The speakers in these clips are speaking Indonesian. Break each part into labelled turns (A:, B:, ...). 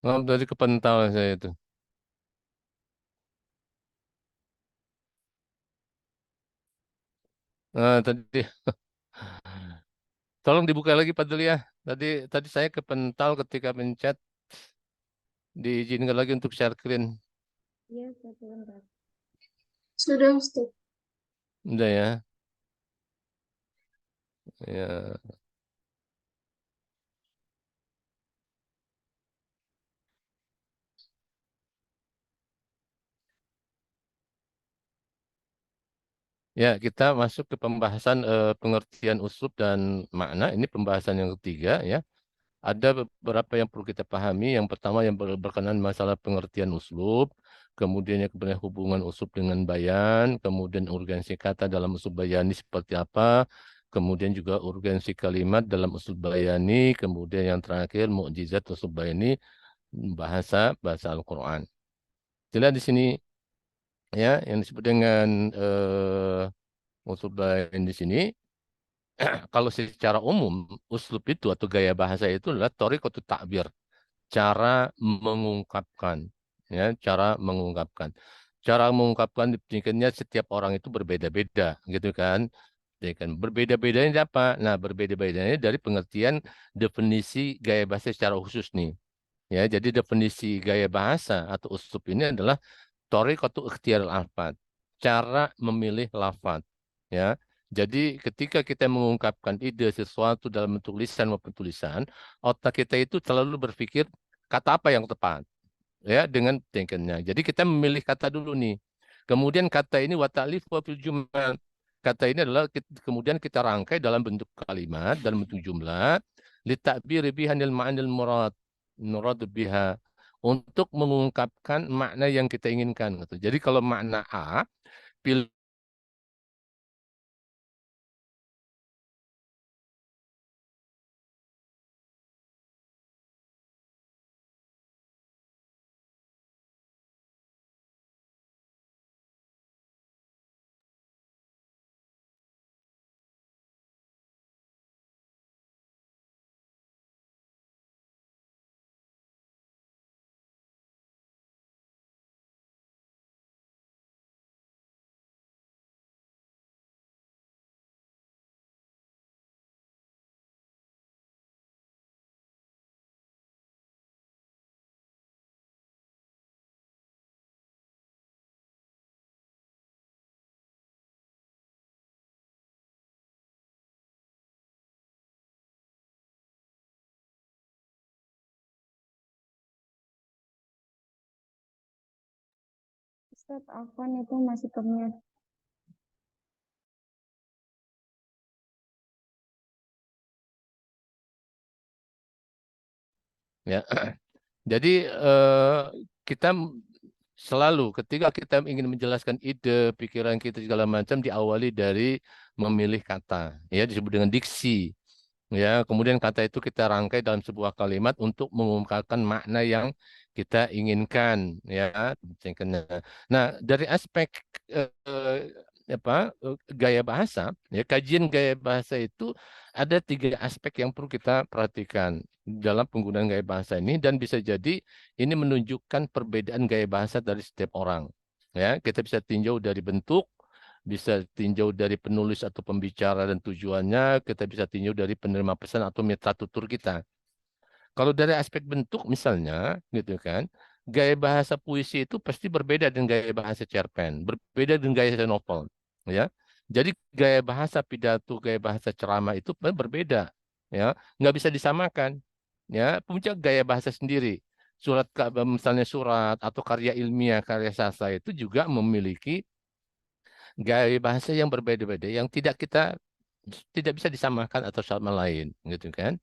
A: Oh, dari kepental saya itu. Tadi tolong dibuka lagi Pak Dul ya. Tadi tadi saya kepental ketika mencet, diizinkan lagi untuk share screen.
B: Iya, sebentar. Sudah, Ustaz.
A: Udah ya. Ya. Ya, kita masuk ke pembahasan pengertian uslub dan makna. Ini pembahasan yang ketiga ya. Ada beberapa yang perlu kita pahami. Yang pertama yang berkenaan masalah pengertian uslub, kemudian yang kemudian hubungan uslub dengan bayan, kemudian urgensi kata dalam uslub bayani seperti apa, kemudian juga urgensi kalimat dalam uslub bayani, kemudian yang terakhir mukjizat uslub bayani bahasa bahasa Al-Qur'an. Jelas di sini ya yang disebut dengan uslub bayani di sini. Kalau secara umum uslub itu atau gaya bahasa itu adalah thoriqatut ta'bir, cara mengungkapkan, ya cara mengungkapkan dipikirnya setiap orang itu berbeda-beda gitu kan. Ya kan berbeda-bedanya apa, nah berbeda-bedanya dari pengertian definisi gaya bahasa secara khusus nih ya. Jadi definisi gaya bahasa atau uslub ini adalah thoriqatu ikhtiyaril alfaz, cara memilih lafaz ya. Jadi ketika kita mengungkapkan ide sesuatu dalam bentuk lisan maupun tulisan, otak kita itu selalu berpikir kata apa yang tepat ya dengan thinkernya. Jadi kita memilih kata dulu nih. Kemudian kata ini wa ta'lif wa fil jumlah. Kata ini adalah kemudian kita rangkai dalam bentuk kalimat, dalam bentuk jumlah, li ta'biri bihanil ma'anil murad biha, untuk mengungkapkan makna yang kita inginkan gitu. Jadi kalau makna A, pilih.
B: Ustaz, Afwan itu masih kemute.
A: Ya. Jadi kita selalu ketika kita ingin menjelaskan ide, pikiran kita segala macam diawali dari memilih kata, ya disebut dengan diksi. Ya, kemudian kata itu kita rangkai dalam sebuah kalimat untuk mengungkapkan makna yang kita inginkan, ya. Nah, dari aspek gaya bahasa, ya kajian gaya bahasa itu ada tiga aspek yang perlu kita perhatikan dalam penggunaan gaya bahasa ini, dan bisa jadi ini menunjukkan perbedaan gaya bahasa dari setiap orang. Ya, kita bisa tinjau dari bentuk, bisa tinjau dari penulis atau pembicara dan tujuannya, kita bisa tinjau dari penerima pesan atau mitra tutur kita. Kalau dari aspek bentuk misalnya, gitu kan, gaya bahasa puisi itu pasti berbeda dengan gaya bahasa cerpen, berbeda dengan gaya novel, ya. Jadi gaya bahasa pidato, gaya bahasa ceramah itu berbeda, ya, nggak bisa disamakan, ya. Punya gaya bahasa sendiri. Misalnya surat atau karya ilmiah, karya sastra itu juga memiliki gaya bahasa yang berbeda-beda, yang tidak bisa disamakan atau sama lain, gitu kan.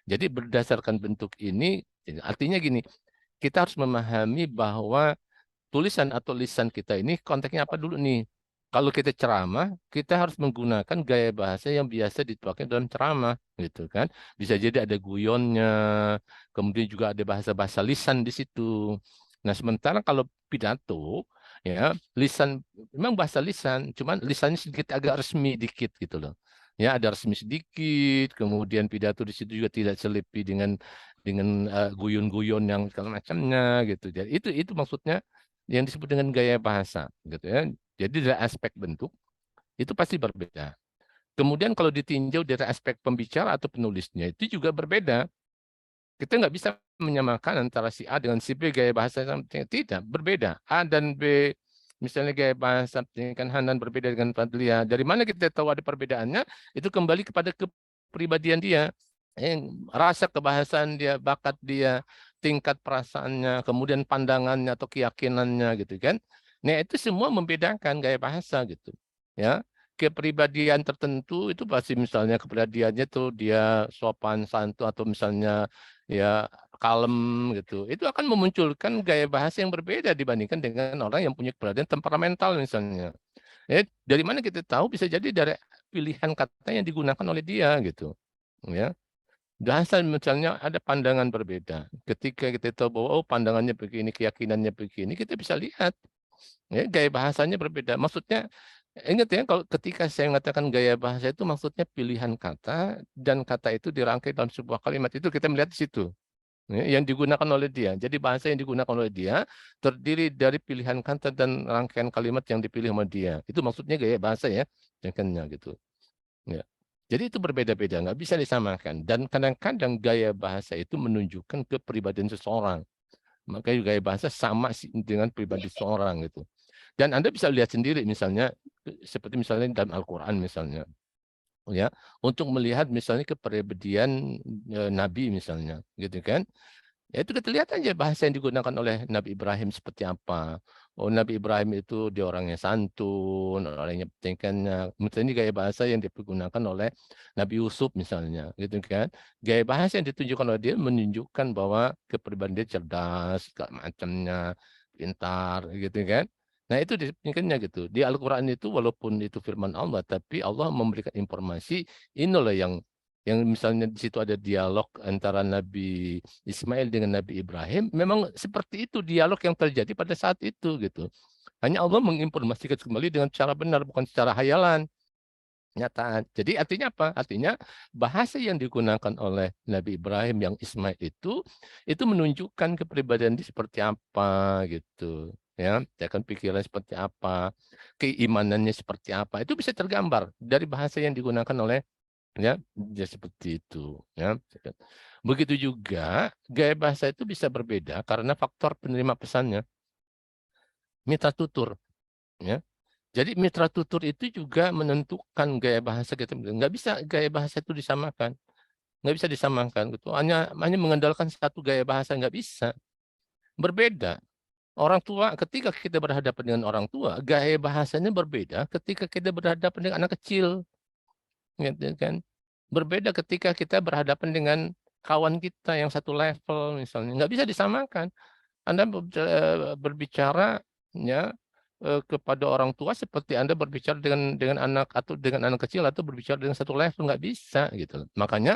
A: Jadi berdasarkan bentuk ini, artinya gini, kita harus memahami bahwa tulisan atau lisan kita ini konteksnya apa dulu nih. Kalau kita ceramah, kita harus menggunakan gaya bahasa yang biasa dipakai dalam ceramah, gitu kan. Bisa jadi ada guyonnya, kemudian juga ada bahasa-bahasa lisan di situ. Nah, sementara kalau pidato, ya, lisan memang bahasa lisan, cuman lisannya sedikit agak resmi dikit gitu loh. Ya, ada resmi sedikit, kemudian pidato di situ juga tidak selipi dengan dengan guyon-guyon yang segala macamnya gitu. Jadi itu maksudnya yang disebut dengan gaya bahasa gitu ya. Jadi dari aspek bentuk itu pasti berbeda. Kemudian kalau ditinjau dari aspek pembicara atau penulisnya itu juga berbeda. Kita nggak bisa menyamakan antara si A dengan si B gaya bahasa tidak berbeda. A dan B misalnya gaya bahasa kan Hanan berbeda dengan Fadlia. Dari mana kita tahu ada perbedaannya? Itu kembali kepada kepribadian dia, rasa kebahasaan dia, bakat dia, tingkat perasaannya, kemudian pandangannya atau keyakinannya gitu kan. Nah itu semua membedakan gaya bahasa gitu. Ya, kepribadian tertentu itu pasti misalnya kepribadiannya tuh dia sopan santun atau misalnya ya kalem gitu. Itu akan memunculkan gaya bahasa yang berbeda dibandingkan dengan orang yang punya kepribadian temperamental misalnya. Dari mana kita tahu bisa jadi dari pilihan kata yang digunakan oleh dia gitu. Ya. Bahasa misalnya ada pandangan berbeda. Ketika kita tahu bahwa oh pandangannya begini, keyakinannya begini, kita bisa lihat ya gaya bahasanya berbeda. Maksudnya ingat ya kalau ketika saya mengatakan gaya bahasa itu maksudnya pilihan kata dan kata itu dirangkai dalam sebuah kalimat itu kita melihat di situ ya, yang digunakan oleh dia. Jadi bahasa yang digunakan oleh dia terdiri dari pilihan kata dan rangkaian kalimat yang dipilih sama dia. Itu maksudnya gaya bahasa ya, contohnya gitu. Ya. Jadi itu berbeda-beda, nggak bisa disamakan. Dan kadang-kadang gaya bahasa itu menunjukkan kepribadian seseorang. Makanya gaya bahasa sama dengan pribadi seseorang gitu. Dan Anda bisa lihat sendiri misalnya seperti misalnya dalam Al-Qur'an misalnya ya untuk melihat misalnya kepribadian nabi misalnya gitu kan. Ya itu kita lihat aja bahasa yang digunakan oleh Nabi Ibrahim seperti apa. Oh Nabi Ibrahim itu dia orangnya santun, orangnya pentingkannya. Misalnya gaya bahasa yang digunakan oleh Nabi Yusuf misalnya, gitu kan. Gaya bahasa yang ditunjukkan oleh dia menunjukkan bahwa kepribadian dia cerdas, segala macamnya, pintar, gitu kan. Nah itu ditunjukkannya gitu. Di Al-Quran itu walaupun itu firman Allah, tapi Allah memberikan informasi inilah yang misalnya di situ ada dialog antara Nabi Ismail dengan Nabi Ibrahim, memang seperti itu dialog yang terjadi pada saat itu gitu. Hanya Allah menginformasikan kembali dengan cara benar, bukan secara hayalan, nyataan. Jadi artinya apa? Artinya bahasa yang digunakan oleh Nabi Ibrahim yang Ismail itu menunjukkan kepribadian dia seperti apa gitu. Ya, akan pikiran seperti apa, keimanannya seperti apa, itu bisa tergambar dari bahasa yang digunakan oleh ya seperti itu ya. Begitu juga gaya bahasa itu bisa berbeda karena faktor penerima pesannya, mitra tutur ya. Jadi mitra tutur itu juga menentukan gaya bahasa kita. Nggak bisa gaya bahasa itu disamakan, nggak bisa disamakan gitu. Hanya mengandalkan satu gaya bahasa nggak bisa, berbeda. Orang tua ketika kita berhadapan dengan orang tua gaya bahasanya berbeda ketika kita berhadapan dengan anak kecil gitu kan. Berbeda ketika kita berhadapan dengan kawan kita yang satu level misalnya, nggak bisa disamakan. Anda berbicara ya kepada orang tua seperti Anda berbicara dengan anak atau dengan anak kecil atau berbicara dengan satu level, nggak bisa gitu. Makanya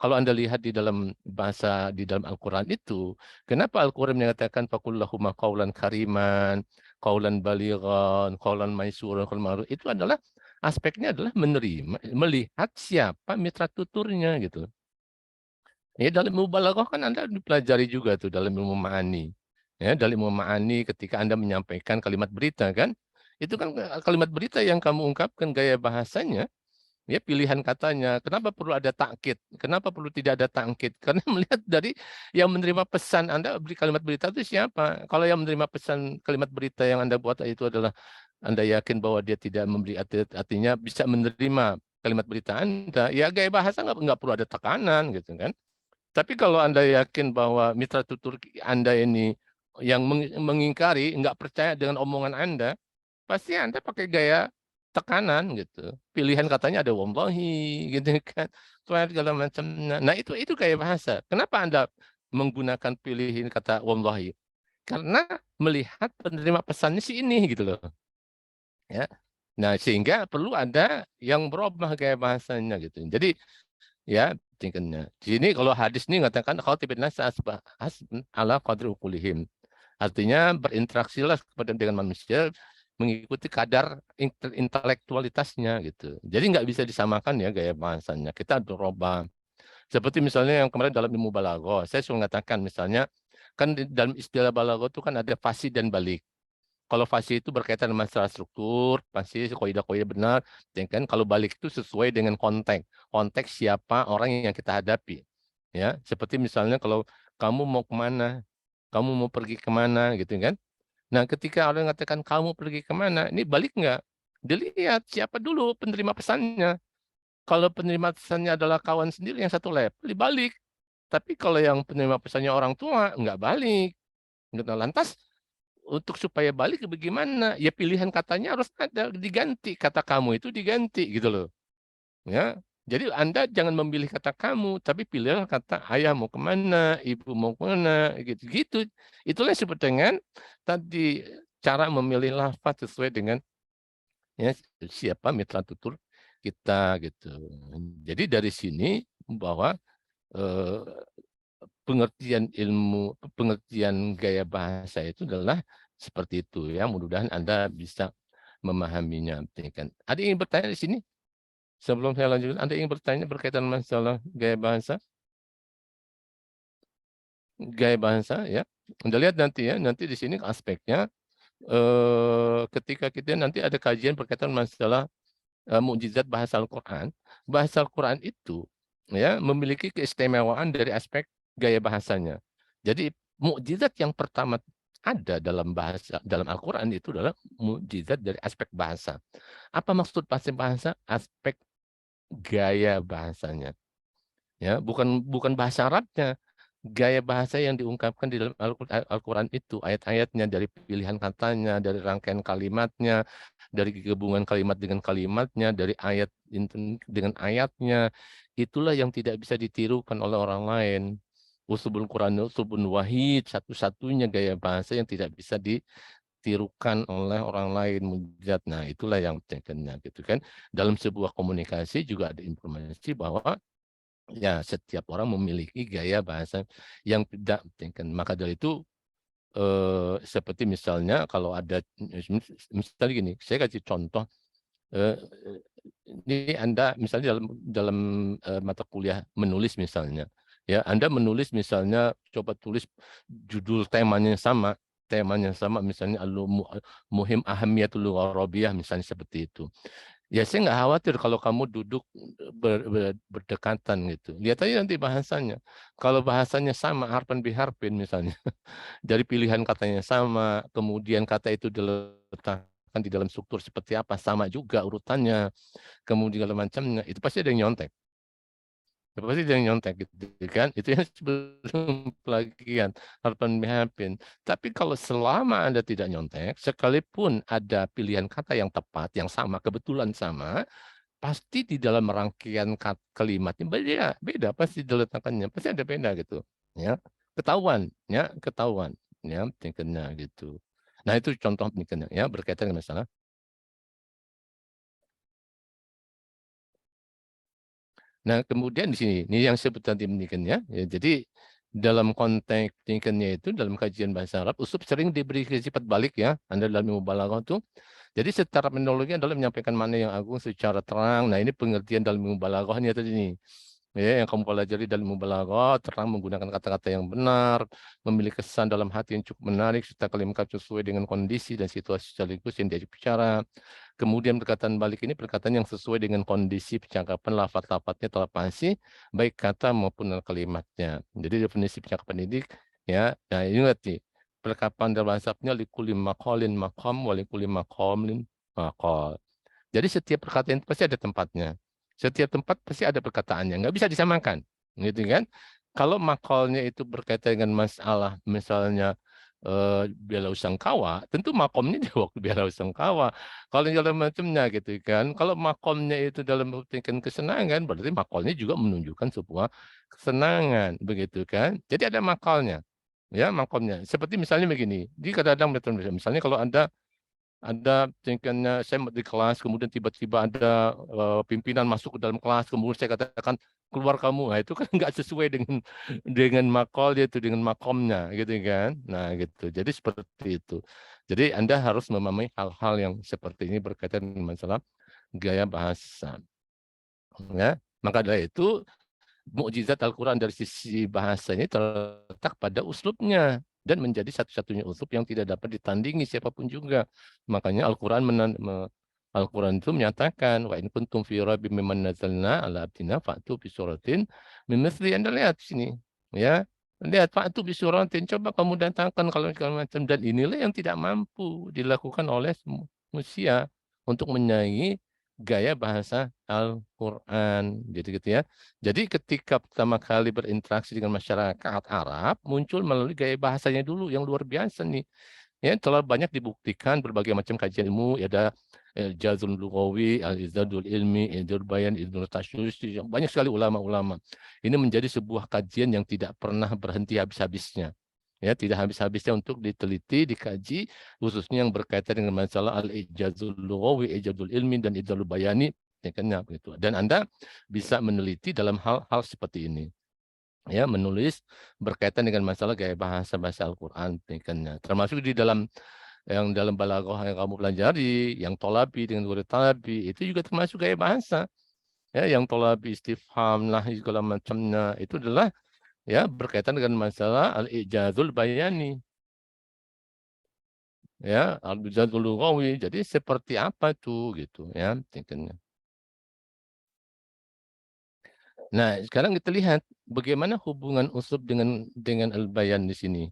A: kalau Anda lihat di dalam bahasa di dalam Al-Qur'an itu, kenapa Al-Qur'an menyatakan faqul lahum qaulan kariman, qaulan balighan, qaulan maisuran, qaulan ma'ruf, itu adalah aspeknya adalah menerima, melihat siapa mitra tuturnya gitu. Ya dalam mubalaghah kan Anda dipelajari juga tuh dalam ilmu ma'ani. Ya, dalam ilmu ma'ani ketika Anda menyampaikan kalimat berita kan, itu kan kalimat berita yang kamu ungkapkan gaya bahasanya, ya pilihan katanya. Kenapa perlu ada takkid? Kenapa perlu tidak ada takkid? Karena melihat dari yang menerima pesan Anda beri kalimat berita itu siapa? Kalau yang menerima pesan kalimat berita yang Anda buat itu adalah Anda yakin bahwa dia tidak memberi artinya bisa menerima kalimat berita Anda, ya gaya bahasa nggak perlu ada tekanan gitu kan. Tapi kalau Anda yakin bahwa mitra tutur Anda ini yang mengingkari, nggak percaya dengan omongan Anda, pasti Anda pakai gaya tekanan gitu. Pilihan katanya ada wallahi gitu kan. Soal segala macam. Nah, itu gaya bahasa. Kenapa Anda menggunakan pilihan kata wallahi? Karena melihat penerima pesannya si ini gitu loh. Ya. Nah, sehingga perlu ada yang berubah gaya bahasanya gitu. Jadi ya tingkatnya. Di sini kalau hadis ini mengatakan kalau nas ala qadri uqulihim. Artinya berinteraksilah kepada dengan manusia mengikuti kadar intelektualitasnya gitu. Jadi nggak bisa disamakan ya gaya bahasanya. Kita berubah. Seperti misalnya yang kemarin dalam ilmu balaghah, saya sudah mengatakan misalnya, kan dalam istilah balaghah itu kan ada fasih dan balik. Kalau fasih itu berkaitan dengan masalah struktur, pasti kaidah-kaidah benar. Dan kan kalau balik itu sesuai dengan konteks. Konteks siapa orang yang kita hadapi. Ya, seperti misalnya kalau kamu mau kemana, kamu mau pergi kemana, gitu kan. Nah, ketika orang mengatakan kamu pergi kemana, ini balik nggak? Dilihat siapa dulu penerima pesannya. Kalau penerima pesannya adalah kawan sendiri yang satu level, dibalik. Tapi kalau yang penerima pesannya orang tua, nggak balik. Gitu. Lantas untuk supaya balik bagaimana? Ya pilihan katanya harus ada diganti. Kata kamu itu diganti gitu loh. Ya. Jadi Anda jangan memilih kata kamu, tapi pilihlah kata ayah mau kemana, ibu mau kemana, gitu-gitu. Itulah yang disebut dengan tadi cara memilih lafaz sesuai dengan ya, siapa mitra tutur kita gitu. Jadi dari sini bahwa eh, pengertian ilmu, pengertian gaya bahasa itu adalah seperti itu ya. Mudah-mudahan Anda bisa memahaminya. Kan. Ada yang ingin bertanya di sini? Sebelum saya lanjutkan, Anda ingin bertanya berkaitan masalah gaya bahasa? Gaya bahasa ya. Anda lihat nanti ya, nanti di sini aspeknya ketika kita nanti ada kajian berkaitan masalah mukjizat bahasa Al-Quran. Bahasa Al-Quran itu ya memiliki keistimewaan dari aspek gaya bahasanya. Jadi mukjizat yang pertama ada dalam bahasa dalam Al-Quran itu adalah mukjizat dari aspek bahasa. Apa maksud bahasa? Aspek gaya bahasanya. Ya, bukan bahasa Arabnya. Gaya bahasa yang diungkapkan di dalam Al-Quran itu, ayat-ayatnya, dari pilihan katanya, dari rangkaian kalimatnya, dari gabungan kalimat dengan kalimatnya, dari ayat dengan ayatnya, itulah yang tidak bisa ditirukan oleh orang lain. Uslubul Quran, uslubun wahid, satu-satunya gaya bahasa yang tidak bisa ditirukan oleh orang lain. Mujizat. Nah, itulah yang pentingnya gitu kan. Dalam sebuah komunikasi juga ada informasi bahwa ya, setiap orang memiliki gaya bahasa yang tidak penting. Maka dari itu seperti misalnya kalau ada misalnya gini, saya kasih contoh. eh, ini Anda misalnya dalam mata kuliah menulis misalnya, ya Anda menulis misalnya coba tulis judul temanya sama misalnya muhim ahamiyatul lughah Arabiyah misalnya seperti itu. Ya saya nggak khawatir kalau kamu duduk berdekatan gitu. Lihat aja nanti bahasanya. Kalau bahasanya sama, harpan biharpin misalnya. Dari pilihan katanya sama, kemudian kata itu diletakkan di dalam struktur seperti apa, sama juga urutannya, kemudian segala macamnya, itu pasti ada yang nyontek. Itu pasti ada yang nyontek gitu kan. Itu yang sebelum pelagian, harpan biharpin. Tapi kalau selama Anda tidak nyontek, sekalipun ada pilihan kata yang tepat, yang sama, kebetulan sama, pasti di dalam rangkaian kalimatnya beda, beda pasti diletakkannya, pasti ada beda gitu, ya ketahuan, ya tingkatnya gitu. Nah itu contoh tingkatnya, ya berkaitan dengan masalah. Nah kemudian di sini, ini yang sebut tadi tingkatnya, ya jadi dalam konteks tingkatnya itu dalam kajian bahasa Arab, uslub sering diberi sifat balik ya, Anda dalam ilmu balaghah itu. Jadi secara terminologi adalah menyampaikan makna yang agung secara terang. Nah ini pengertian dalam ilmu balaghahnya tadi ini. Ya, yang kamu pelajari dalam mubalaghah, terang menggunakan kata-kata yang benar, memiliki kesan dalam hati yang cukup menarik, serta kalimat sesuai dengan kondisi dan situasi sekaligus yang diajak bicara. Kemudian perkataan balik ini perkataan yang sesuai dengan kondisi percakapan, lafaz-lafaznya telah pasti, baik kata maupun kalimatnya. Jadi definisi percakapan ini, ya, nah ini ngerti. Perkataan dalam bahasanya likuli maqalin maqam, walikuli maqamlin maqal. Jadi setiap perkataan itu pasti ada tempatnya. Setiap tempat pasti ada perkataannya. Nggak bisa disamakan. Gitu kan? Kalau makolnya itu berkaitan dengan masalah misalnya bela sangkawa, tentu makomnya di waktu bela sangkawa. Kalau dalam macamnya gitu kan. Kalau makomnya itu dalam membuktikan kesenangan, berarti makolnya juga menunjukkan sebuah kesenangan. Begitu kan? Jadi ada makolnya. Ya, makomnya. Seperti misalnya begini. Di kadang-kadang misalnya kalau Anda tingkatnya saya di kelas, kemudian tiba-tiba ada pimpinan masuk ke dalam kelas, kemudian saya katakan keluar kamu, nah itu kan nggak sesuai dengan makol itu, dengan makomnya, gitu kan? Nah gitu. Jadi seperti itu. Jadi Anda harus memahami hal-hal yang seperti ini berkaitan dengan masalah gaya bahasa. Ya, maka dari itu mukjizat Al-Quran dari sisi bahasanya terletak pada uslubnya dan menjadi satu-satunya uslub yang tidak dapat ditandingi siapapun juga. Makanya Al-Quran itu menyatakan wa in kuntum fi raibin mimman nazzalna ala abdina fa'tu bi suratin min mithli. Anda lihat sini ya. Lihat fa'tu bi suratin, coba kamu datangkan kalau segala macam, dan inilah yang tidak mampu dilakukan oleh manusia untuk menyaingi gaya bahasa Al-Quran gitu ya. Jadi ketika pertama kali berinteraksi dengan masyarakat Arab, muncul melalui gaya bahasanya dulu yang luar biasa nih. Ya, telah banyak dibuktikan berbagai macam kajian ilmu, ya ada Jazul Lughawi, Al-Izadul Ilmi, Idul Bayan, Idul Tasyushi, banyak sekali ulama-ulama. Ini menjadi sebuah kajian yang tidak pernah berhenti habis-habisnya. Ya, tidak habis-habisnya untuk diteliti, dikaji, khususnya yang berkaitan dengan masalah Al-Ijazul Lughawi, Ijazul Ilmi, dan Idul Bayani, ya kan, begitu. Dan Anda bisa meneliti dalam hal-hal seperti ini. Ya, menulis berkaitan dengan masalah gaya bahasa Al-Quran, termasuk di dalam yang dalam balaghah yang kamu pelajari, yang tolabi dengan guru talabi, itu juga termasuk gaya bahasa. Ya, yang tolabi, istifham, nahi, segala macamnya, itu adalah ya berkaitan dengan masalah al-ijazul bayani. Ya, al-ijazul lughawi. Jadi seperti apa tuh gitu ya, Nah, sekarang kita lihat bagaimana hubungan uslub dengan al-bayan di sini.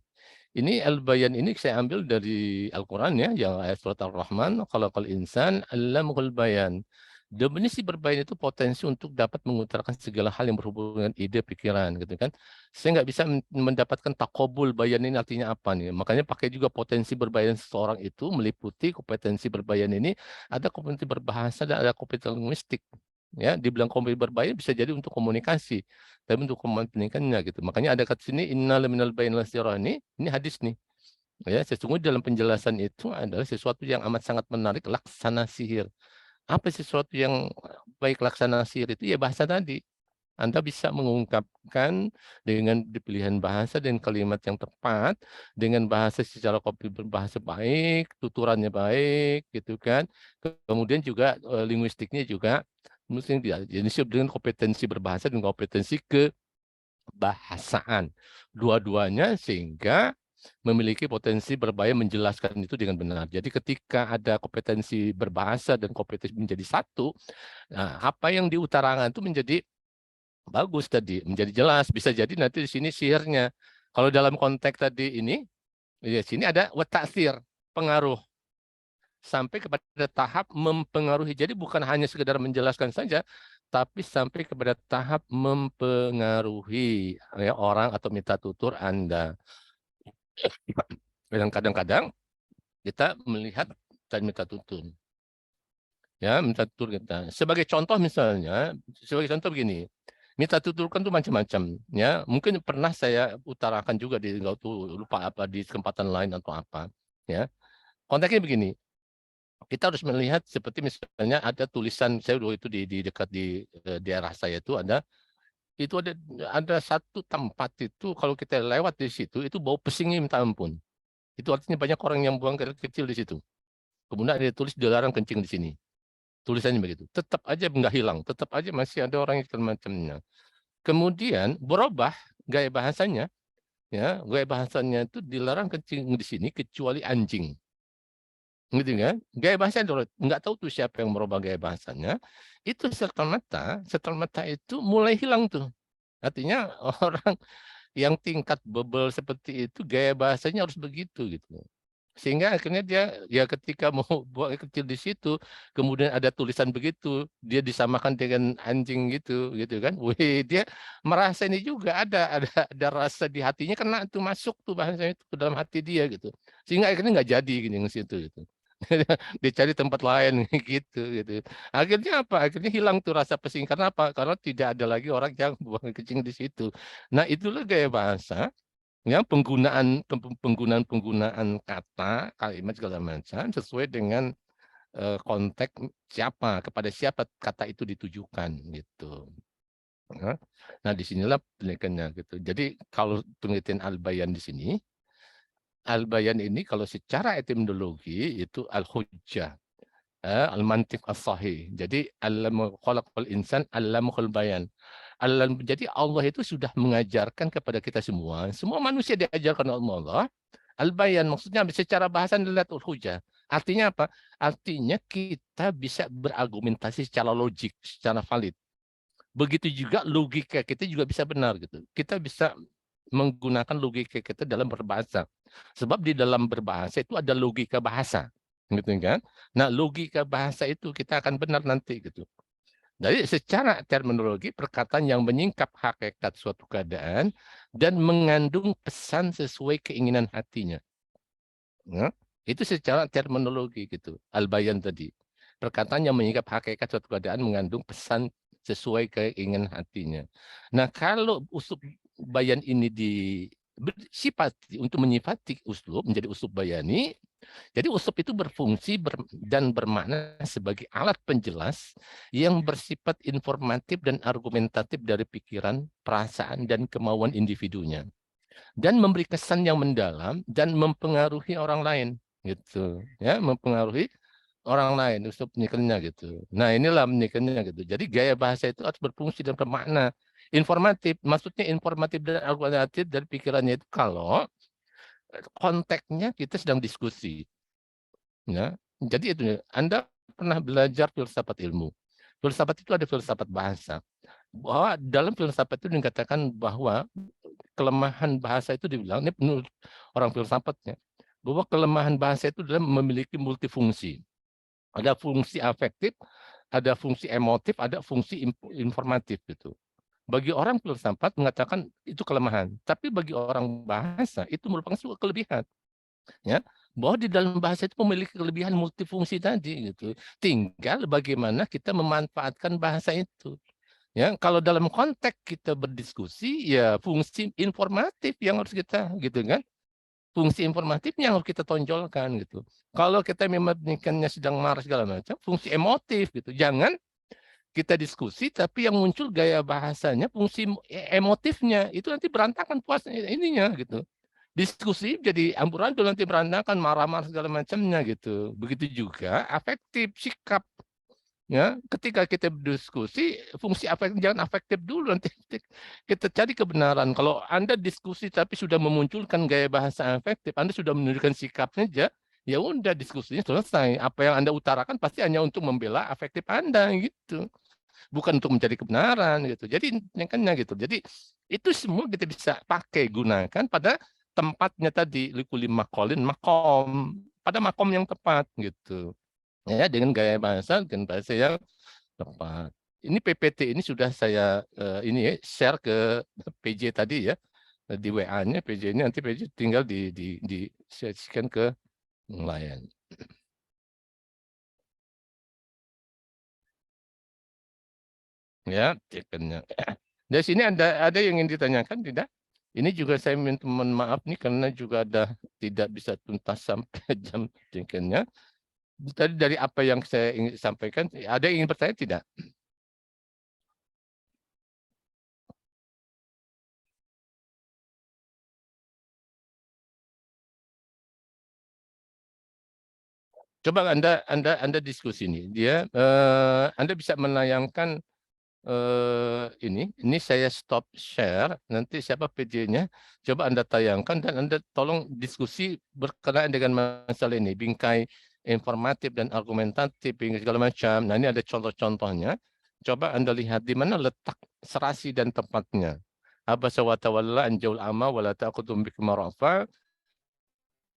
A: Ini al-bayan ini saya ambil dari Al-Quran ya, yang ayat surat Ar-Rahman, khalaqal insan 'allamahul bayan. Definisi berbayan itu potensi untuk dapat mengutarakan segala hal yang berhubungan dengan ide, pikiran, gitu kan. Saya nggak bisa mendapatkan takobul bayan ini artinya apa nih. Makanya pakai juga potensi berbayan seseorang itu meliputi kompetensi berbayan ini, ada kompetensi berbahasa dan ada kompetensi linguistik. Ya, dibilang kompetensi berbayan bisa jadi untuk komunikasi, tapi untuk pendidikannya gitu. Makanya ada kata sini innal minal bayin lasirah, ini hadis nih. Ya, sesungguhnya dalam penjelasan itu adalah sesuatu yang amat sangat menarik, laksana sihir. Apa sesuatu yang baik laksana sihir itu? Ya bahasa tadi. Anda bisa mengungkapkan dengan pilihan bahasa dan kalimat yang tepat, dengan bahasa secara kopi berbahasa baik, tuturannya baik, gitu kan. Kemudian juga linguistiknya juga mesti jadi dengan kompetensi berbahasa dan kompetensi kebahasaan. Dua-duanya sehingga memiliki potensi berbahaya menjelaskan itu dengan benar. Jadi ketika ada kompetensi berbahasa dan kompetensi menjadi satu, nah, apa yang diutarakan itu menjadi bagus tadi, menjadi jelas. Bisa jadi nanti di sini sihirnya. Kalau dalam konteks tadi ini, di sini ada wataksir, pengaruh. Sampai kepada tahap mempengaruhi. Jadi bukan hanya sekedar menjelaskan saja, tapi sampai kepada tahap mempengaruhi ya, orang atau minta tutur Anda. Dan kadang-kadang kita melihat dan minta tutur. Ya, minta tutur kita. Sebagai contoh misalnya, sebagai contoh begini, minta tutur kan itu macam-macam. Ya, mungkin pernah saya utarakan juga di lupa apa di kesempatan lain atau apa. Ya, konteksnya begini. Kita harus melihat seperti misalnya ada tulisan saya dulu itu di dekat di daerah saya itu ada satu tempat itu kalau kita lewat di situ itu bau pesingnya minta ampun. Itu artinya banyak orang yang buang air kecil di situ. Kemudian ada tulis dilarang kencing di sini. Tulisannya begitu. Tetap aja nggak hilang, tetap aja masih ada orang yang macamnya. Kemudian berubah gaya bahasanya, ya gaya bahasanya itu dilarang kencing di sini kecuali anjing. Gitu kan? Gaya bahasa nggak tahu tuh siapa yang merubah gaya bahasanya. Itu setelah mata itu mulai hilang tuh. Artinya orang yang tingkat bebel seperti itu gaya bahasanya harus begitu gitu. Sehingga akhirnya dia ya ketika mau buang air kecil di situ, kemudian ada tulisan begitu, dia disamakan dengan anjing gitu kan. Wih, dia merasa ini juga ada rasa di hatinya kena tuh masuk tuh bahasanya itu ke dalam hati dia gitu. Sehingga akhirnya nggak jadi gini di situ gitu. Dia cari tempat lain gitu. Akhirnya apa? Akhirnya hilang tuh rasa pesing karena apa? Karena tidak ada lagi orang yang buang air kecil di situ. Nah, itulah gaya bahasa ya penggunaan kata, kalimat segala macam sesuai dengan konteks kepada siapa kata itu ditujukan gitu. Nah, disinilah penelitiannya gitu. Jadi kalau penelitian Al-Bayan di sini, Al-Bayan ini kalau secara etimologi itu al-hujjah, al-mantiq as-sahih. Jadi khalaqal insan allamahul bayan. Jadi Allah itu sudah mengajarkan kepada kita semua manusia diajarkan oleh Allah. Al-bayan maksudnya secara bahasa dilatul hujah. Artinya apa? Artinya kita bisa berargumentasi secara logik, secara valid. Begitu juga logika kita juga bisa benar gitu. Kita bisa menggunakan logika kita dalam berbahasa. Sebab di dalam berbahasa itu ada logika bahasa, gitu kan? Nah, logika bahasa itu kita akan benar nanti gitu. Jadi secara terminologi perkataan yang menyingkap hakikat suatu keadaan dan mengandung pesan sesuai keinginan hatinya. Ya, itu secara terminologi gitu. Al-bayan tadi. Perkataan yang menyingkap hakikat suatu keadaan mengandung pesan sesuai keinginan hatinya. Nah, kalau uslub bayan ini bersifat untuk menyifati uslub menjadi uslub bayani, jadi uslub itu berfungsi dan bermakna sebagai alat penjelas yang bersifat informatif dan argumentatif dari pikiran, perasaan, dan kemauan individunya. Dan memberi kesan yang mendalam dan mempengaruhi orang lain. Gitu. Ya, mempengaruhi orang lain, uslub penyikarnya gitu. Nah inilah penyikarnya gitu. Jadi gaya bahasa itu harus berfungsi dan bermakna. Informatif, maksudnya informatif dan argumentatif dari pikirannya itu kalau konteksnya kita sedang diskusi. Ya. Jadi itu, Anda pernah belajar filsafat ilmu. Filsafat itu ada filsafat bahasa. Bahwa dalam filsafat itu dikatakan bahwa kelemahan bahasa itu dibilang, ini menurut orang filsafatnya, bahwa kelemahan bahasa itu adalah memiliki multifungsi. Ada fungsi afektif, ada fungsi emotif, ada fungsi informatif gitu. Bagi orang filsafat mengatakan itu kelemahan, tapi bagi orang bahasa itu merupakan sebuah kelebihan. Ya, bahwa di dalam bahasa itu memiliki kelebihan multifungsi tadi gitu. Tinggal bagaimana kita memanfaatkan bahasa itu. Ya, kalau dalam konteks kita berdiskusi, ya fungsi informatif yang harus kita gitu kan. Fungsi informatifnya harus kita tonjolkan gitu. Kalau kita memang sedang marah segala macam, fungsi emotif gitu. Jangan kita diskusi tapi yang muncul gaya bahasanya fungsi emotifnya itu nanti berantakan puas ininya gitu. Diskusi jadi amburadul nanti berantakan marah-marah segala macamnya gitu. Begitu juga afektif sikap. Ya, ketika kita berdiskusi, fungsi afektif jangan afektif dulu nanti kita cari kebenaran. Kalau Anda diskusi tapi sudah memunculkan gaya bahasa afektif, Anda sudah menunjukkan sikapnya aja, ya udah diskusinya selesai. Apa yang Anda utarakan pasti hanya untuk membela afektif Anda gitu. Bukan untuk mencari kebenaran gitu. Jadi intinya gitu. Jadi itu semua kita bisa pakai gunakan pada tempatnya tadi likuli makolin makom pada makom yang tepat gitu. Ya, dengan gaya bahasa yang tepat. Ini PPT ini sudah saya ini ya, share ke PJ tadi ya di WA-nya PJ ini nanti PJ tinggal di share ke nelayan. Ya, cekennya. Dari sini ada yang ingin ditanyakan tidak? Ini juga saya minta mohon maaf nih karena juga ada tidak bisa tuntas sampai jam cekennya. Tadi dari apa yang saya ingin sampaikan, ada yang ingin bertanya tidak? Coba Anda diskusi ini. Anda bisa menayangkan ini saya stop share. Nanti siapa PJ-nya? Coba Anda tayangkan dan Anda tolong diskusi berkenaan dengan masalah ini, bingkai informatif dan argumentatif, segala macam. Nah ini ada contoh-contohnya. Coba Anda lihat di mana letak serasi dan tempatnya. Abasa wa tawalla an jaul ama wala ta'khudhum bikum rafa.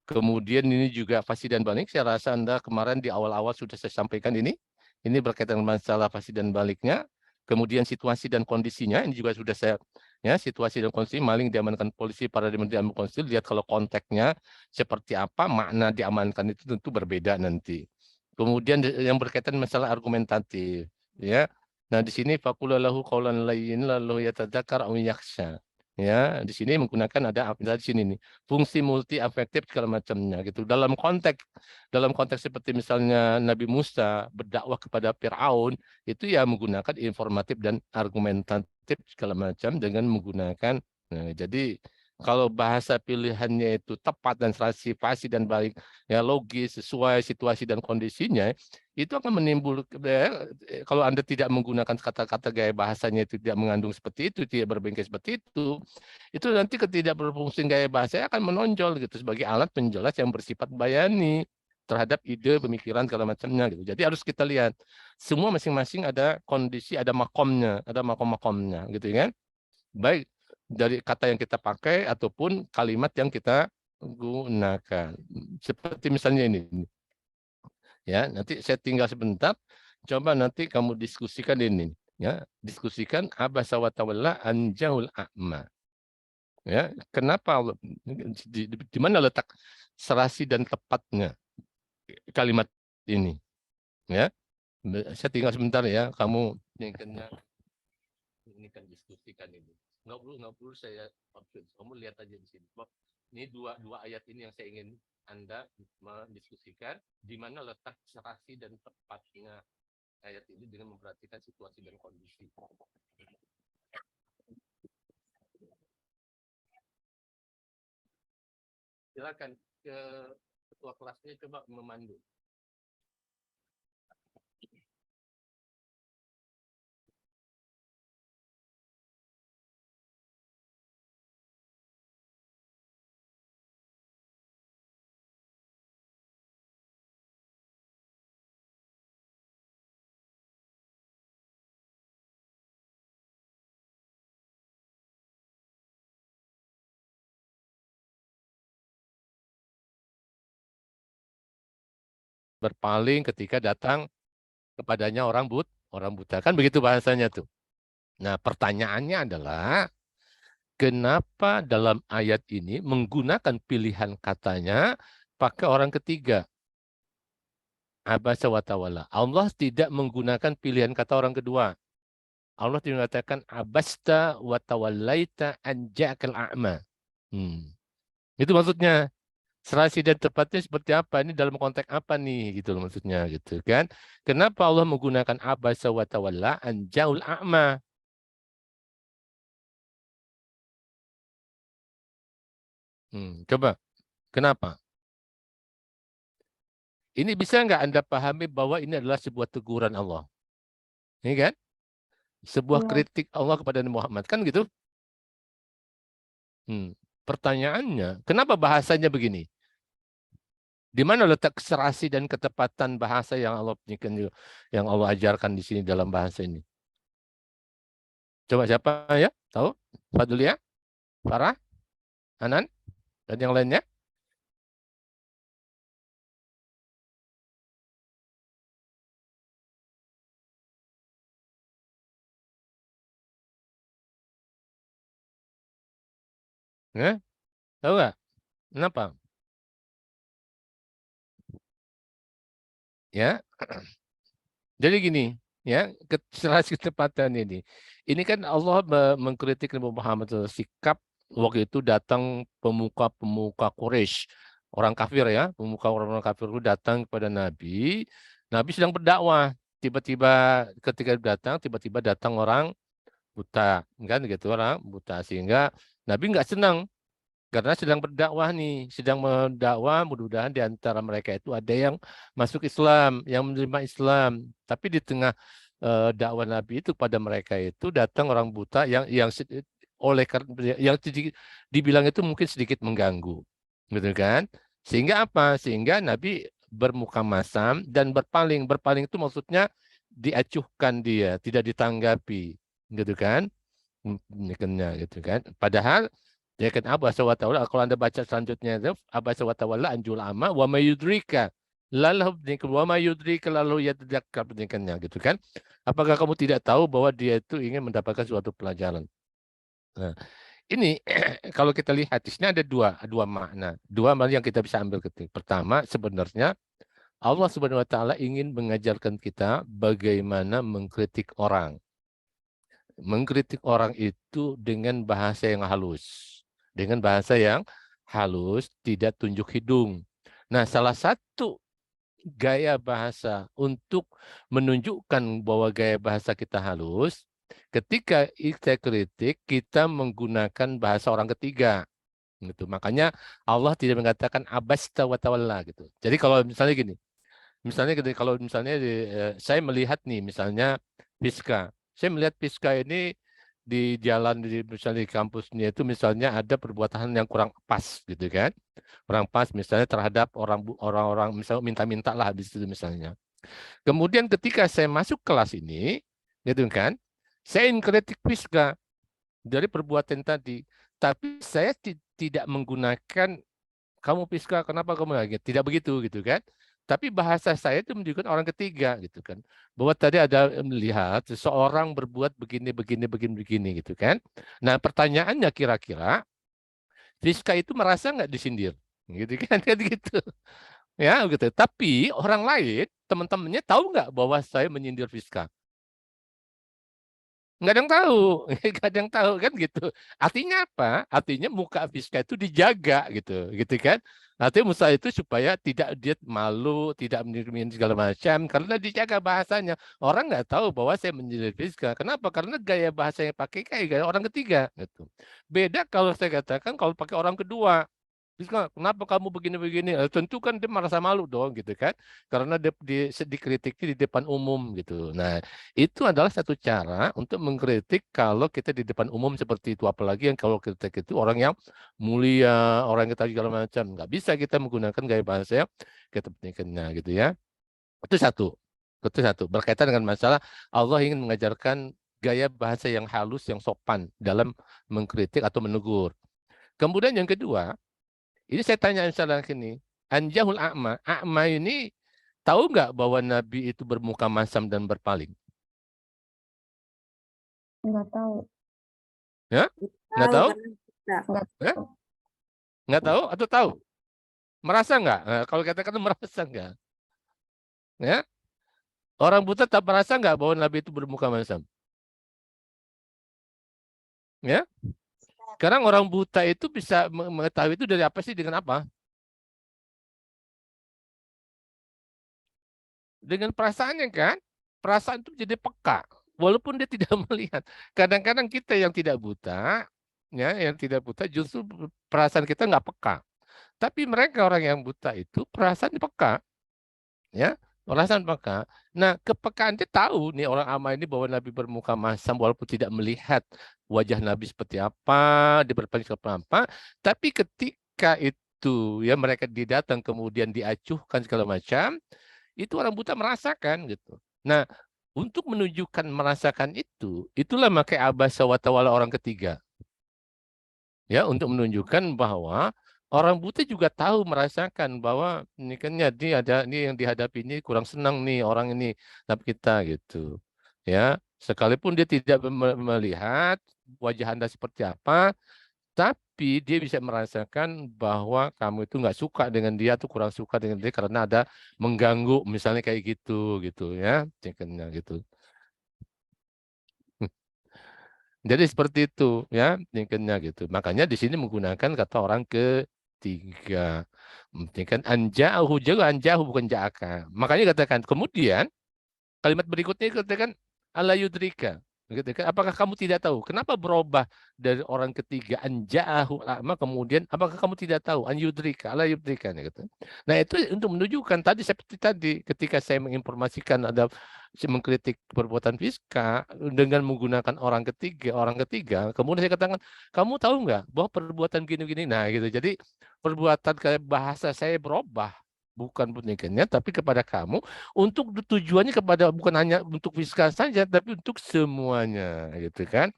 A: Kemudian ini juga fasi dan balik. Saya rasa Anda kemarin di awal-awal sudah saya sampaikan ini. Ini berkaitan dengan masalah fasi dan baliknya. Kemudian situasi dan kondisinya. Ini juga sudah saya ya situasi dan kondisi maling diamankan polisi pada diamankan polisi. Lihat kalau konteksnya seperti apa, makna diamankan itu tentu berbeda nanti. Kemudian yang berkaitan masalah argumentatif, ya. Nah di sini fakulalahu qaulan layyin lalu yatadzakar aw yakhsha. Ya, di sini menggunakan ada di sini nih fungsi multi afektif segala macamnya gitu. Dalam konteks seperti misalnya Nabi Musa berdakwah kepada Firaun itu ya menggunakan informatif dan argumentatif segala macam dengan menggunakan. Nah, jadi kalau bahasa pilihannya itu tepat dan serasi fasih dan baik, ya logis, sesuai situasi dan kondisinya, itu akan menimbulkan, kalau Anda tidak menggunakan kata-kata gaya bahasanya itu tidak mengandung seperti itu, tidak berbengkel seperti itu nanti ketidakberfungsian gaya bahasa akan menonjol gitu sebagai alat penjelas yang bersifat bayani terhadap ide, pemikiran, segala macamnya gitu. Jadi harus kita lihat semua masing-masing ada kondisi, ada makomnya, ada makom-makomnya gitu kan. Baik dari kata yang kita pakai ataupun kalimat yang kita gunakan. Seperti misalnya ini. Ya, nanti saya tinggal sebentar. Coba nanti kamu diskusikan ini. Ya, diskusikan abasa wa tawalla anjaul a'ma. Ya, kenapa di mana letak serasi dan tepatnya kalimat ini? Ya, saya tinggal sebentar ya. Kamu ini kan diskusikan ini. Nggak perlu saya kamu lihat aja di sini. Ini dua ayat ini yang saya ingin Anda mendiskusikan di mana letak serasi dan tepatnya ayat ini dengan memperhatikan situasi dan kondisi. Silakan ke ketua kelasnya coba memandu. Berpaling ketika datang kepadanya orang buta. Kan begitu bahasanya tuh. Nah, pertanyaannya adalah kenapa dalam ayat ini menggunakan pilihan katanya pakai orang ketiga? Abasa wa tawalla. Allah tidak menggunakan pilihan kata orang kedua. Allah tidak mengatakan abasta wa tawallaita an ja'akal a'ma. Itu maksudnya. Serasi dan tepatnya seperti apa? Ini dalam konteks apa nih gitu loh maksudnya gitu kan. Kenapa Allah menggunakan abasa wa tawalla an ja'ul a'ma? Coba. Kenapa? Ini bisa nggak Anda pahami bahwa ini adalah sebuah teguran Allah? Ini kan? Sebuah kritik Allah kepada Nabi Muhammad. Kan gitu? Pertanyaannya, kenapa bahasanya begini? Di mana letak serasi dan ketepatan bahasa yang Allah ajarkan di sini dalam bahasa ini? Coba siapa ya? Tahu? Fadul ya? Farah? Anan? Dan yang lainnya? Ya? Tahu nggak? Kenapa? Ya, jadi gini, ya, kecepatan ini. Ini kan Allah mengkritik Nabi Muhammad sikap waktu itu datang pemuka-pemuka Quraisy, orang kafir ya, pemuka orang kafir itu datang kepada Nabi. Nabi sedang berdakwah. Tiba-tiba ketika datang, tiba-tiba datang orang buta, kan gitu orang buta sehingga Nabi nggak senang. Karena sedang berdakwah nih, sedang mendakwah, mudah-mudahan di antara mereka itu ada yang masuk Islam, yang menerima Islam. Tapi di tengah dakwah Nabi itu pada mereka itu datang orang buta oleh yang dibilang itu mungkin sedikit mengganggu, gitu kan? Sehingga apa? Sehingga Nabi bermuka masam dan berpaling. Berpaling itu maksudnya diacuhkan dia, tidak ditanggapi, gitu kan? Gitu kan? Padahal ya kan abasa wa tawalla kalau Anda baca selanjutnya itu abasa wa tawalla anjul ama wa mayudrika wa mayudrika lalu yatadzakkar pendidikannya gitu kan. Apakah kamu tidak tahu bahwa dia itu ingin mendapatkan suatu pelajaran? Nah, ini kalau kita lihat di sini ada dua makna. Dua makna yang kita bisa ambil ketik. Pertama, sebenarnya Allah Subhanahu wa taala ingin mengajarkan kita bagaimana mengkritik orang. Mengkritik orang itu dengan bahasa yang halus. Dengan bahasa yang halus, tidak tunjuk hidung. Nah, salah satu gaya bahasa untuk menunjukkan bahwa gaya bahasa kita halus, ketika kita kritik, kita menggunakan bahasa orang ketiga. Gitu. Makanya Allah tidak mengatakan abasta wa tawalla gitu. Jadi kalau misalnya gini, misalnya kalau misalnya saya melihat nih misalnya Piska. Saya melihat Piska ini di jalan di misalnya di kampusnya itu misalnya ada perbuatan yang kurang pas gitu kan. Kurang pas misalnya terhadap orang-orang misalnya minta-minta lah habis itu misalnya. Kemudian ketika saya masuk kelas ini gitu kan, saya ingin kritik Piska dari perbuatan tadi. Tapi saya tidak menggunakan kamu Piska, kenapa kamu lagi? Tidak begitu gitu kan. Tapi bahasa saya itu menunjukkan orang ketiga gitu kan. Bahwa tadi ada melihat seseorang berbuat begini, begini, begini, begini gitu kan. Nah pertanyaannya kira-kira Piska itu merasa nggak disindir? Gitu kan, kan gitu. Ya gitu. Tapi orang lain, teman-temannya tahu nggak bahwa saya menyindir Piska? Nggak ada yang tahu, nggak ada yang tahu kan gitu. Artinya apa? Artinya muka Fiska itu dijaga gitu kan. Artinya Musa itu supaya tidak dia malu, tidak menyirim segala macam, karena dijaga bahasanya. Orang nggak tahu bahwa saya menyindir Fiska. Kenapa? Karena gaya bahasa yang pakai kayak gaya orang ketiga gitu. Beda kalau saya katakan kalau pakai orang kedua. Terus kenapa kamu begini-begini? Tentu kan dia merasa malu dong gitu kan. Karena dikritiknya di depan umum gitu. Nah, itu adalah satu cara untuk mengkritik kalau kita di depan umum seperti itu. Apalagi yang kalau kritik itu orang yang mulia, orang yang kita segala macam. Nggak bisa kita menggunakan gaya bahasa yang kita pentingkannya gitu ya. Itu satu. Itu satu. Berkaitan dengan masalah Allah ingin mengajarkan gaya bahasa yang halus, yang sopan dalam mengkritik atau menegur. Kemudian yang kedua, ini saya tanya misalnya gini, Anjahul A'ma, A'ma ini tahu nggak bahwa Nabi itu bermuka masam dan berpaling?
B: Nggak tahu.
A: Ya? Nggak
C: Tahu
A: tahu?
C: karena kita.
B: Nggak
A: Ya?
B: tahu.
A: Nggak tahu atau tahu? Merasa nggak? Nah, kalau katakan merasa nggak? Ya? Orang buta tak merasa nggak bahwa Nabi itu bermuka masam? Ya? Sekarang orang buta itu bisa mengetahui itu dari apa sih? Dengan apa? Dengan perasaannya kan? Perasaan itu jadi peka. Walaupun dia tidak melihat. Kadang-kadang kita yang tidak buta, ya, yang tidak buta justru perasaan kita nggak peka. Tapi mereka orang yang buta itu perasaan peka, ya, perasaan peka. Nah, kepekaan dia tahu nih orang ama ini bahwa Nabi bermuka masam walaupun tidak melihat wajah Nabi seperti apa, dia berpaling seperti apa. Tapi ketika itu ya mereka didatang kemudian diacuhkan segala macam, itu orang buta merasakan gitu. Nah, untuk menunjukkan merasakan itu, itulah pakai abasa wa tawalla orang ketiga. Ya, untuk menunjukkan bahwa orang buta juga tahu merasakan bahwa ini kan jadi ada ini yang dihadapi ini kurang senang nih orang ini tapi kita gitu. Ya, sekalipun dia tidak melihat wajah Anda seperti apa, tapi dia bisa merasakan bahwa kamu itu nggak suka dengan dia atau kurang suka dengan dia karena ada mengganggu misalnya kayak gitu gitu ya, cengkehnya gitu. Jadi seperti itu ya tingkatnya gitu. Makanya di sini menggunakan kata orang ketiga. Kan anja'ahu juga anja'ahu bukan ja'aka. Makanya katakan kemudian kalimat berikutnya katakan ala yudrika. Gitu kan. Apakah kamu tidak tahu? Kenapa berubah dari orang ketiga anja'ahu a'ma kemudian apakah kamu tidak tahu an yudrika ala yudrika gitu. Nah, itu untuk menunjukkan tadi seperti tadi ketika saya menginformasikan ada mengkritik perbuatan Fiska dengan menggunakan orang ketiga, kemudian saya katakan, kamu tahu nggak bahwa perbuatan gini-gini, nah gitu. Jadi perbuatan kayak bahasa saya berubah, bukan pernikahannya, tapi kepada kamu, untuk tujuannya kepada bukan hanya untuk Fiska saja, tapi untuk semuanya, gitu kan?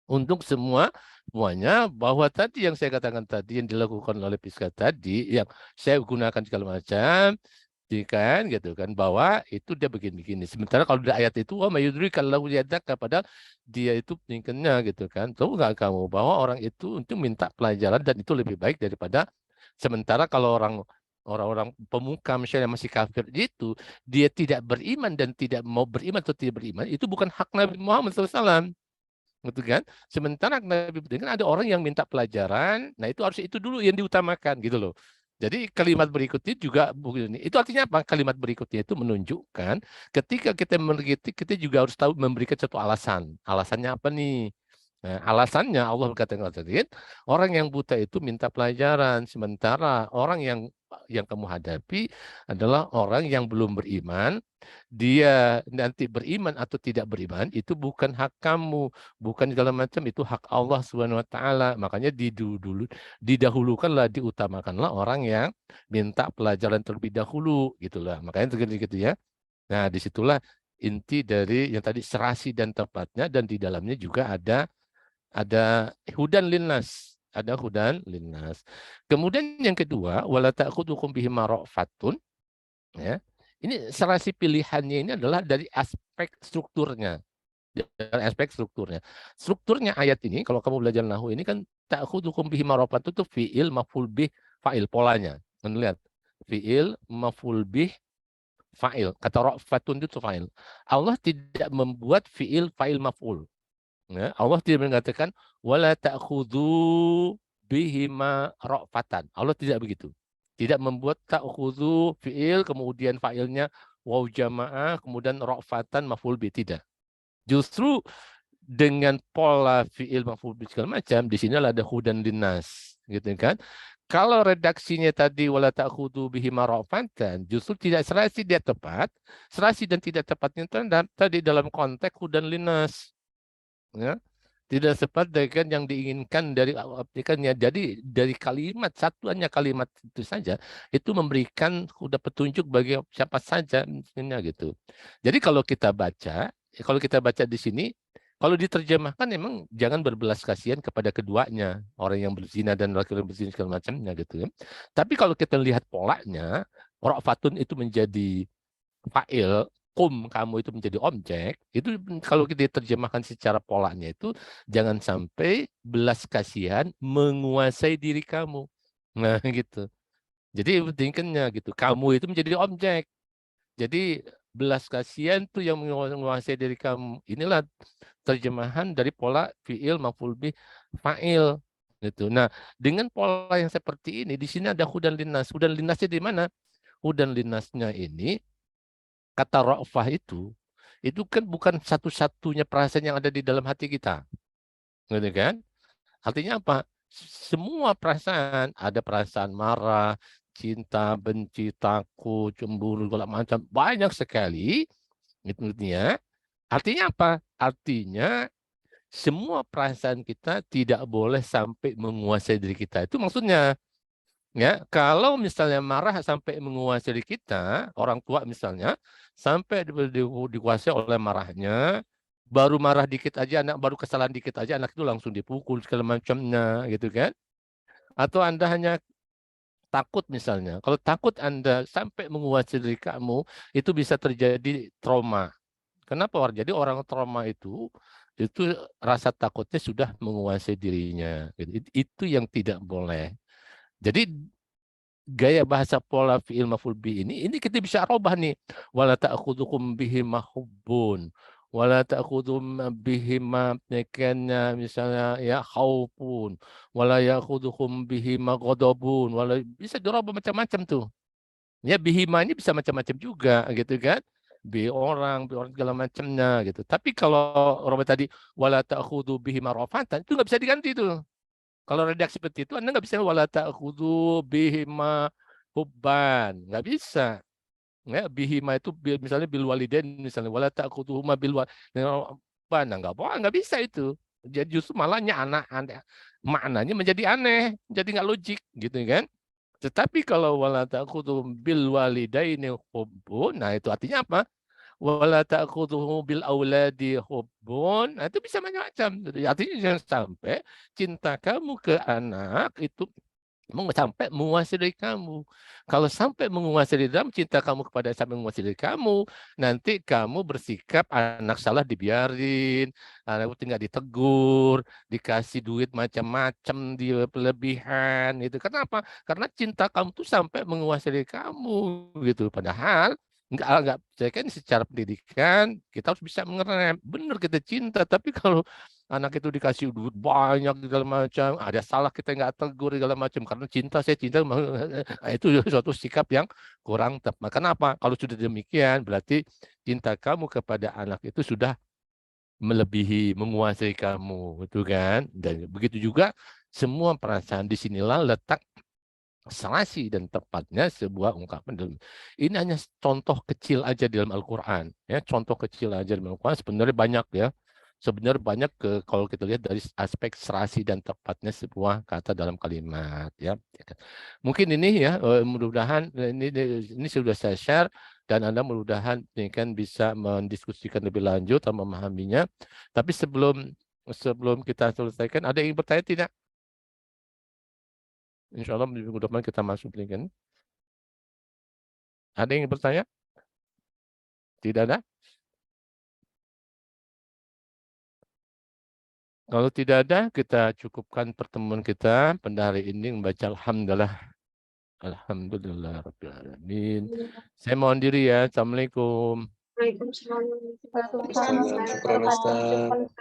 A: Untuk semuanya bahwa tadi yang saya katakan tadi yang dilakukan oleh Fiska tadi, yang saya gunakan segala macam kan gitu kan bahwa itu dia begini-begini. Sementara kalau di ayat itu mayudri kalau lihat kepada dia itu peningkannya gitu kan. Tahu nggak kamu bahwa orang itu untuk minta pelajaran dan itu lebih baik daripada sementara kalau orang-orang pemuka misalnya masih kafir itu dia tidak beriman dan tidak mau beriman atau tidak beriman itu bukan hak Nabi Muhammad SAW gitu kan. Sementara Nabi kan ada orang yang minta pelajaran, nah itu harus itu dulu yang diutamakan gitu loh. Jadi kalimat berikutnya juga begini. Itu artinya apa? Kalimat berikutnya itu menunjukkan ketika kita mengkritik, kita juga harus tahu memberikan satu alasan. Alasannya apa nih? Nah, alasannya Allah berkata tadi, orang yang buta itu minta pelajaran, sementara orang yang kamu hadapi adalah orang yang belum beriman. Dia nanti beriman atau tidak beriman itu bukan hak kamu, bukan segala macam, itu hak Allah Subhanahu wa taala. Makanya didahulukanlah, diutamakanlah orang yang minta pelajaran terlebih dahulu gitulah. Makanya gitu ya. Nah, disitulah inti dari yang tadi serasi dan tepatnya, dan di dalamnya juga ada hudan linnas, ada hudan linnas. Kemudian yang kedua, wala ta'khudhukum bihima ra'fatun, ya. Ini serasi pilihannya ini adalah dari aspek strukturnya. Dari aspek strukturnya. Strukturnya ayat ini kalau kamu belajar nahwu ini kan ta'khudhukum bihima ra'fatun itu fiil maf'ul bih fa'il polanya. Lihat. Fiil maf'ul bih fa'il. Kata ra'fatun itu fa'il. Allah tidak membuat fiil fa'il maf'ul. Ya, Allah tidak mengatakan wala ta'khudhu bihima ra'fatan. Allah tidak begitu. Tidak membuat ta'khudhu fiil kemudian fa'ilnya waw jamaah kemudian ra'fatan maf'ul bi, tidak. Justru dengan pola fiil maf'ul bi segala macam di sini ada hudan linnas, gitu kan? Kalau redaksinya tadi wala ta'khudhu bihima ra'fatan, justru tidak serasi dia tepat. Serasi dan tidak tepatnya tadi dalam konteks hudan linnas. Ya, tidak sempat dengan yang diinginkan dari aplikasinya. Jadi dari kalimat satuannya kalimat itu saja itu memberikan udah petunjuk bagi siapa saja misalnya gitu. Jadi kalau kita baca di sini, kalau diterjemahkan memang jangan berbelas kasihan kepada keduanya, orang yang berzina dan laki-laki berzina segala macamnya gitu ya. Tapi kalau kita lihat polanya, ra'fatun itu menjadi fa'il, kamu itu menjadi objek, itu kalau kita terjemahkan secara polanya itu jangan sampai belas kasihan menguasai diri kamu. Nah, gitu. Jadi pentingnya gitu. Kamu itu menjadi objek. Jadi belas kasihan tuh yang menguasai diri kamu. Inilah terjemahan dari pola fiil maf'ul bih fa'il gitu. Nah, dengan pola yang seperti ini di sini ada hudan linnas. Hudan linnasnya di mana? Hudan linnasnya ini kata ra'fah itu kan bukan satu-satunya perasaan yang ada di dalam hati kita. Gitu kan? Artinya apa? Semua perasaan, ada perasaan marah, cinta, benci, takut, cemburu, segala macam, banyak sekali. Itu artinya. Artinya apa? Artinya semua perasaan kita tidak boleh sampai menguasai diri kita. Itu maksudnya. Ya, kalau misalnya marah sampai menguasai kita, orang tua misalnya, sampai dikuasai oleh marahnya, baru marah dikit aja, anak baru kesalahan dikit aja, anak itu langsung dipukul segala macamnya, gitu kan? Atau Anda hanya takut misalnya, kalau takut Anda sampai menguasai diri kamu, itu bisa terjadi trauma. Kenapa? Jadi orang trauma itu rasa takutnya sudah menguasai dirinya. Gitu. Itu yang tidak boleh. Jadi gaya bahasa pola fi'il maf'ul bi ini kita bisa robah nih. Wala ta'khudhukum bihima hubbun. Wala ta'khudhum bihima misalnya ya khaufun. Wala ya'khudhukum bihima ghadabun. Bisa dirubah macam-macam tuh. Ya bihima ini bisa macam-macam juga gitu kan. Bi orang segala macamnya gitu. Tapi kalau robah tadi wala ta'khudhu bihima rafatan itu nggak bisa diganti tuh. Kalau redaksi seperti itu, Anda nggak bisa wala ta'khudhu bihima hubban. Nggak bisa. Ya, bihima itu misalnya bil walidain misalnya wala ta'khudhuhuma bil walidain. Nah, nggak bisa itu. Jadi justru malahnya anak maknanya menjadi aneh, jadi nggak logik gitu kan. Tetapi kalau wala ta'khudhu bil walidaini hubbun, nah itu artinya apa? Wala ta'khudhuhu bil auladi hubbun. Nah, itu bisa macam-macam. Jadi artinya jangan sampai cinta kamu ke anak itu sampai menguasai diri kamu. Kalau sampai menguasai diri kamu, cinta kamu kepada sampai menguasai diri kamu, nanti kamu bersikap anak salah dibiarin, anak tinggal ditegur, dikasih duit macam-macam, di pelebihan itu. Kenapa? Karena cinta kamu tuh sampai menguasai diri kamu gitu. Padahal enggak saya kan secara pendidikan kita harus bisa mengerem. Benar kita cinta, tapi kalau anak itu dikasih duit banyak segala macam, ada salah kita nggak tegur segala macam karena cinta saya cinta itu suatu sikap yang kurang tepat. Kenapa? Kalau sudah demikian berarti cinta kamu kepada anak itu sudah melebihi, menguasai kamu, gitu kan? Dan begitu juga semua perasaan, disinilah letak serasi dan tepatnya sebuah ungkapan dalam ini hanya contoh kecil aja di dalam Al-Qur'an ya, contoh kecil aja dalam Al-Qur'an, sebenarnya banyak ya. Sebenarnya banyak kalau kita lihat dari aspek serasi dan tepatnya sebuah kata dalam kalimat ya. Mungkin ini ya, mudah-mudahan ini sudah saya share dan Anda mudah-mudahan ini kan bisa mendiskusikan lebih lanjut atau memahaminya. Tapi sebelum sebelum kita selesaikan, ada yang bertanya tidak? Insya Allah minggu depan kita masuk kan. Ada yang bertanya? Tidak ada? Kalau tidak ada, kita cukupkan pertemuan kita pada hari ini membaca Alhamdulillah. Alhamdulillah Rabbil Alamin. Saya mohon diri ya. Assalamualaikum.
B: Waalaikumsalam.
C: Waalaikumsalam. Syukran, Ustaz.